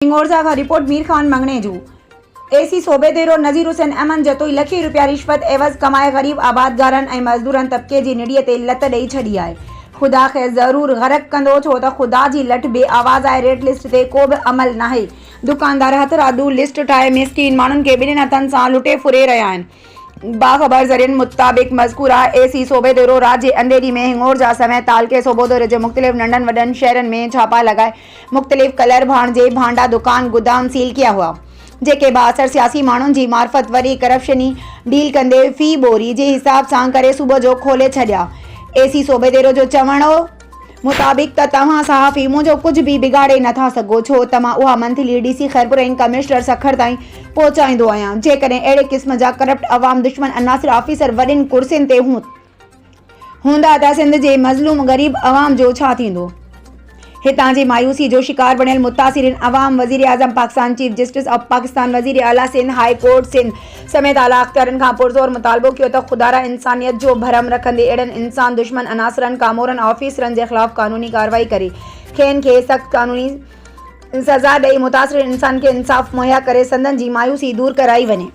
हिंगोरजा खां रिपोर्ट मीर खान मंगणे जूं। एसी सूबेदेरो नज़ीर हुसैन अमन जतोई लखी रुपया रिश्वत एवज़ कमाए ग़रीब आबादगारनि ऐं मज़दूरनि तबिके जी निड़ीअ ते लत ॾेई छॾी आहे। ख़ुदा खे ज़रूर गरक़ कंदो, छो त ख़ुदा जी लठ बेआवाज़ आहे। रेट लिस्ट ते को बि अमल नाहे। दुकानदार हथ राधू लिस्ट ठाहे मिस्कीन माण्हुनि खे ॿिन्हिनि हथनि सां लुटे फुरे रहिया आहिनि। बाख़बर ज़रियनि मुताबिक़ मज़कूरा एसी सूबेदेरो रात जे अंधेरी में हिंगोरजा समेत तालुके सूबेदेरे जे मुख़्तलिफ़ नंढनि वॾनि शहरनि में छापा लॻाए मुख़्तलिफ़ कलर भाणजे भांडा दुकान गुदाम सील किया हुआ, जेके बाअसर सियासी माण्हुनि जी मार्फत वरी करप्शनी डील कंदे फ़ी बोरी जे हिसाब सां करे सुबुह जो खोले छॾिया। एसी सूबेदेरो जो चवणो मुताबिक़ त तव्हां सहाफ़ी मुंहिंजो कुझु बि बिगाड़े नथा सघो, छो त मां उहा मंथली डीसी खैरपुर ऐं कमिश्नर सखर ताईं पहुचाईंदो आहियां। जेकॾहिं अहिड़े क़िस्म जा करप्ट अवाम दुश्मन अनासिर ऑफिसर वॾियुनि कुर्सियुनि ते हूंदा त सिंध जे मज़लूम ग़रीब अवाम जो छा थींदो। हितां जी मायूसी जो शिकार बणियल मुतासिरीन अवाम वज़ीर आज़म Pakistan, chief justice of Pakistan, वज़ीर आला सिंध, हाई कोर्ट सिंध समेत आला अख्तियारनि खां पुरज़ोर मुतालबो कयो त खुदारा इंसानियत जो भरम रखंदे अहिड़नि इंसान दुश्मन अनासरनि कामोरनि ऑफिसरनि जे ख़िलाफ़ क़ानूनी कार्रवाई करे खेनि खे सख़्त क़ानूनी सज़ा ॾेई मुतासिर इंसान खे इंसाफ़ मुहैया करे संदनि जी मायूसी दूर कराई वञे।